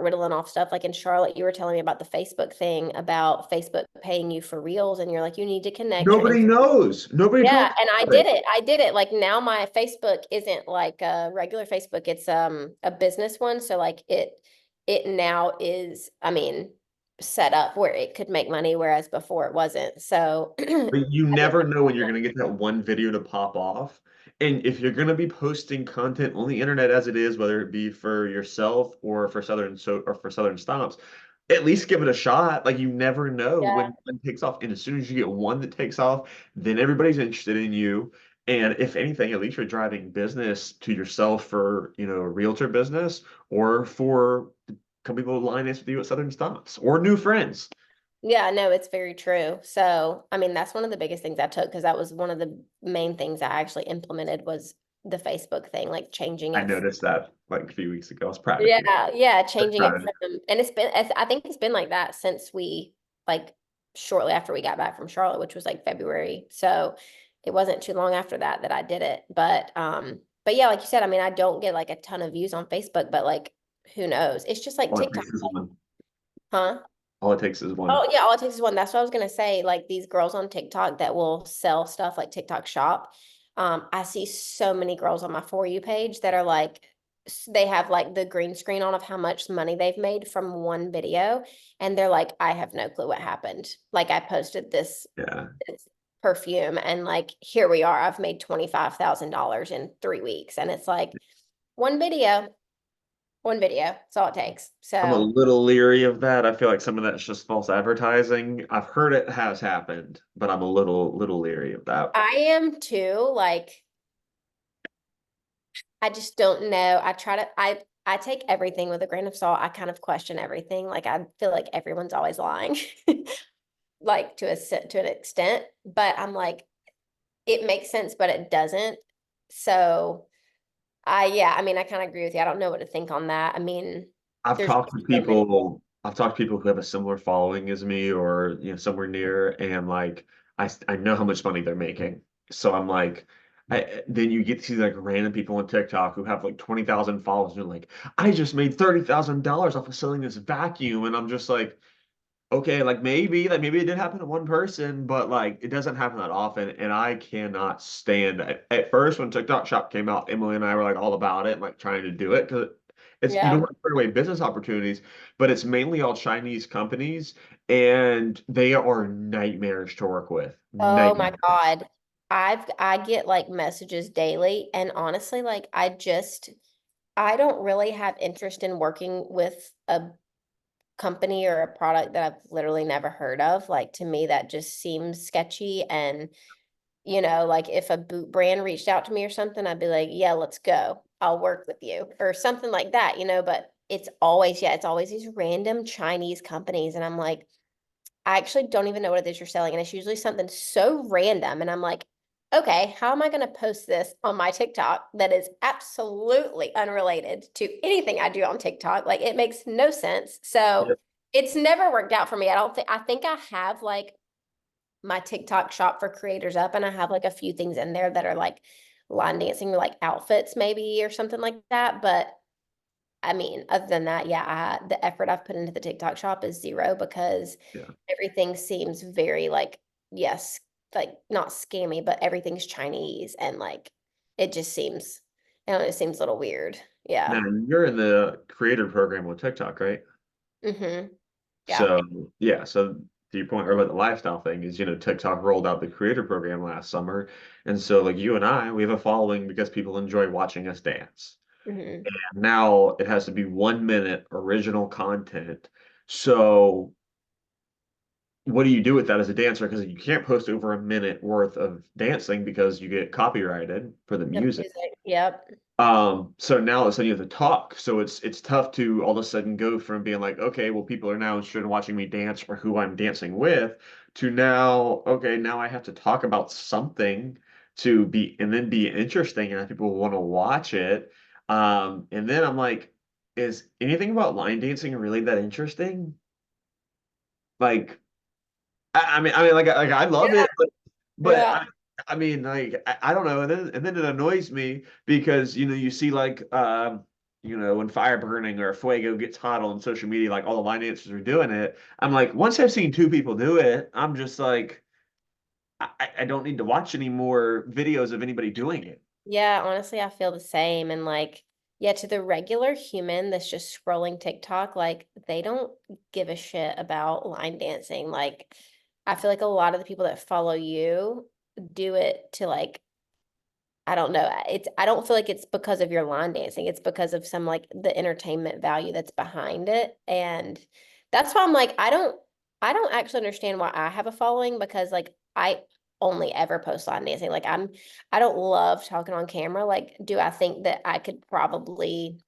start whittling off stuff. Like in Charlotte, you were telling me about the Facebook thing about Facebook paying you for reels, and you're like, you need to connect your Nobody Instagram. knows. Nobody Yeah, talks and I about did it. it. I did it. Like now my Facebook isn't like a regular Facebook. It's a business one. So like it now is, I mean, set up where it could make money, whereas before it wasn't. So But you I did never know when you're that. going to get that one video to pop off. And if you're going to be posting content on the internet as it is, whether it be for yourself or for Southern Stomps, at least give it a shot. Like you never know Yeah. when it takes off. And as soon as you get one that takes off, then everybody's interested in you. And if anything, at least you're driving business to yourself for, a realtor business or for company people line this with you at Southern Stomps or new friends. Yeah, no, it's very true. So, I mean, that's one of the biggest things I took because that was one of the main things I actually implemented was the Facebook thing, like changing I it. noticed that like a few weeks ago. I was proud of you. Yeah, yeah, I was changing it proud of you. from, and I think it's been like that since we, like, shortly after we got back from Charlotte, which was like February. So it wasn't too long after that that I did it. But yeah, like you said, I mean, I don't get like a ton of views on Facebook, but like, who knows? It's just like All it TikTok, takes is one. huh? All it takes is one. Oh yeah, all it takes is one. That's what I was gonna say. Like these girls on TikTok that will sell stuff like TikTok Shop. I see so many girls on my For You page that are like, they have like the green screen on of how much money they've made from one video, and they're like, I have no clue what happened. Like I posted Yeah. this perfume, and like here we are. I've made $25,000 in 3 weeks, and it's like one video, one video. That's all it takes. I'm a So. little leery of that. I feel like some of that's just false advertising. I've heard it has happened, but I'm a little leery of that. I am too. Like, I just don't know. I take everything with a grain of salt. I kind of question everything. Like I feel like everyone's always lying, like to an extent. But I'm like, it makes sense, but it doesn't. So yeah, I mean, I kind of agree with you. I don't know what to think on that. I mean, I've there's talked to so many. people, I've talked to people who have a similar following as me or, somewhere near, and like I know how much money they're making. So I'm like, then you get to see like random people on TikTok who have like 20,000 followers and you're like, I just made $30,000 off of selling this vacuum. And I'm just like, like maybe it did happen to one person, but like it doesn't happen that often. And I cannot stand at first when TikTok Shop came out, Emily and I were like all about it, like trying to do it because you don't Yeah. want to turn away business opportunities, but it's mainly all Chinese companies and they are nightmarish to work with. Oh my Nightmare. God. I get like messages daily, and honestly, like I don't really have interest in working with a company or a product that I've literally never heard of. Like to me, that just seems sketchy. And, like if a boot brand reached out to me or something, I'd be like, yeah, let's go. I'll work with you or something like that. But it's always these random Chinese companies. And I'm like, I actually don't even know what it is you're selling. And it's usually something so random. And I'm like, okay, how am I going to post this on my TikTok that is absolutely unrelated to anything I do on TikTok? Like it makes no sense. So Yep. it's never worked out for me. I think I have like my TikTok shop for creators up, and I have like a few things in there that are like line dancing, like outfits maybe or something like that. But I mean, other than that, yeah, the effort I've put into the TikTok shop is zero because Yeah. everything seems very like, yes, like not scammy, but everything's Chinese and like it just seems, I don't know, it seems a little weird. Now Yeah. you're in the creator program on TikTok, right? Mm-hmm. Yeah. So yeah, so to your point earlier about the lifestyle thing is, TikTok rolled out the creator program last summer. And so like you and I, we have a following because people enjoy watching us dance. Mm-hmm. And now it has to be 1 minute original content. So what do you do with that as a dancer? Because you can't post over a minute worth of dancing because you get copyrighted for the The music. music. Yep. So now all of a sudden you have to talk. So it's tough to all of a sudden go from being like, okay, well, people are now interested in watching me dance or who I'm dancing with, to now, okay, now I have to talk about something to be and then be interesting and people want to watch it. And then I'm like, is anything about line dancing really that interesting? Like, I mean, like I love Yeah. it, but Yeah. I mean, like I don't know, and then it annoys me because you see like when fire burning or fuego gets hot on social media, like all the line dancers are doing it. I'm like, once I've seen two people do it, I'm just like, I don't need to watch any more videos of anybody doing it. Yeah, honestly, I feel the same. And like, yeah, to the regular human that's just scrolling TikTok, like they don't give a shit about line dancing. Like, I feel like a lot of the people that follow you do it to like, I don't know. I don't feel like it's because of your line dancing. It's because of some like the entertainment value that's behind it. And that's why I'm like, I don't actually understand why I have a following because like I only ever post line dancing. Like I don't love talking on camera. Like, do I think that I could probably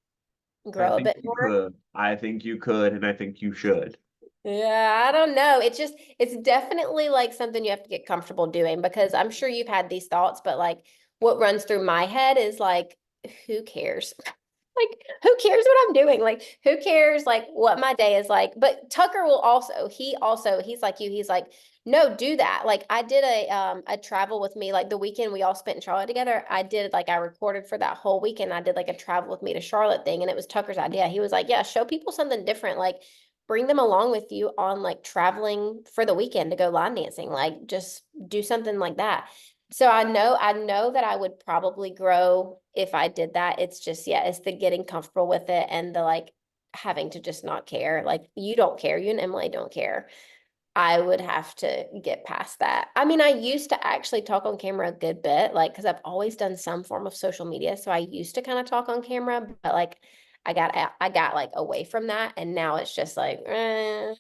I grow a think bit you more? could. I think you could, and I think you should. Yeah, I don't know. It's definitely like something you have to get comfortable doing because I'm sure you've had these thoughts, but like what runs through my head is like, who cares? Like, who cares what I'm doing? Like, who cares like what my day is like? But Tucker will he's like you, he's like, no, do that. Like I did a travel with me, like the weekend we all spent in Charlotte together. I recorded for that whole weekend. I did like a travel with me to Charlotte thing, and it was Tucker's idea. He was like, yeah, show people something different. Like bring them along with you on like traveling for the weekend to go line dancing. Like just do something like that. So I know that I would probably grow if I did that. It's just, yeah, it's the getting comfortable with it and the like having to just not care. Like you don't care, you and Emily don't care. I would have to get past that. I mean, I used to actually talk on camera a good bit, like, because I've always done some form of social media. So I used to kind of talk on camera, but like I got like away from that. And now it's just like, I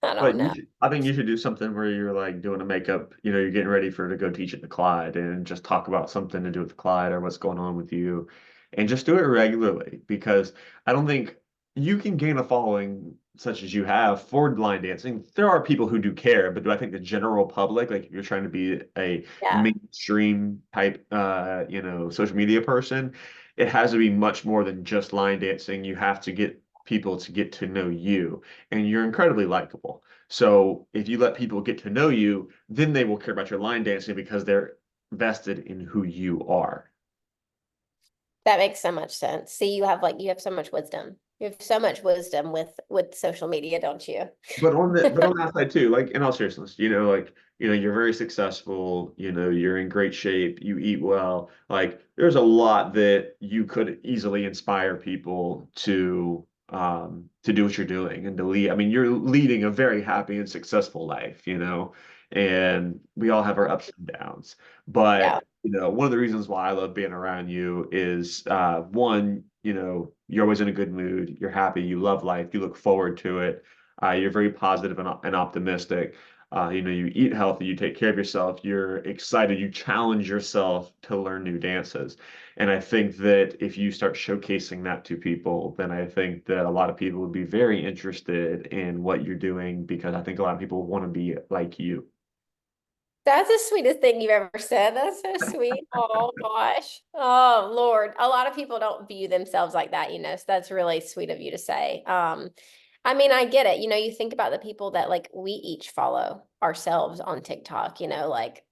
don't But know. I think you should do something where you're like doing a makeup, you're getting ready for to go teach at the Clyde and just talk about something to do with the Clyde or what's going on with you. And just do it regularly because I don't think you can gain a following such as you have for line dancing. There are people who do care, but do I think the general public, like if you're trying to be a Yeah. mainstream type social media person, it has to be much more than just line dancing. You have to get people to get to know you, and you're incredibly likable. So if you let people get to know you, then they will care about your line dancing because they're vested in who you are. That makes so much sense. See, you have so much wisdom. You have so much wisdom with social media, don't you? But on that side too, like in all seriousness, you're very successful, you're in great shape, you eat well. Like there's a lot that you could easily inspire people to do what you're doing and to lead. I mean, you're leading a very happy and successful life, and we all have our ups and downs. Yeah. But one of the reasons why I love being around you is one, you're always in a good mood, you're happy, you love life, you look forward to it. You're very positive and optimistic. You eat healthy, you take care of yourself, you're excited, you challenge yourself to learn new dances. And I think that if you start showcasing that to people, then I think that a lot of people would be very interested in what you're doing because I think a lot of people want to be like you. That's the sweetest thing you've ever said. That's so sweet. Oh gosh. Oh Lord. A lot of people don't view themselves like that, so that's really sweet of you to say. I mean, I get it. You think about the people that like we each follow ourselves on TikTok, like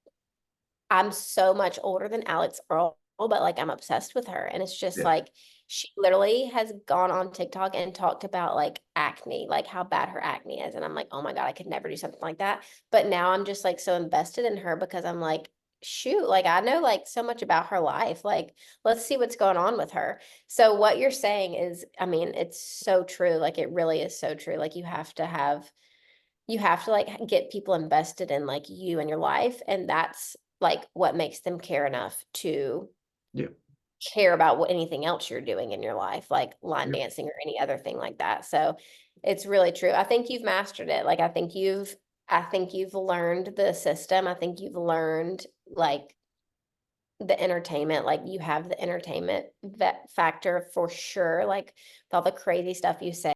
I'm so much older than Alex Earl, but like I'm obsessed with her. And it's just Yeah. like she literally has gone on TikTok and talked about like acne, like how bad her acne is. And I'm like, oh my God, I could never do something like that. But now I'm just like so invested in her because I'm like, shoot, like I know like so much about her life. Like, let's see what's going on with her. So what you're saying is, I mean, it's so true. Like it really is so true. Like you have to like get people invested in like you and your life, and that's like what makes them care enough to Yeah. care about what anything else you're doing in your life, like line Yeah. dancing or any other thing like that. So it's really true. I think you've mastered it. Like I think you've learned the system. I think you've learned like the entertainment, like you have the entertainment factor for sure, like with all the crazy stuff you say.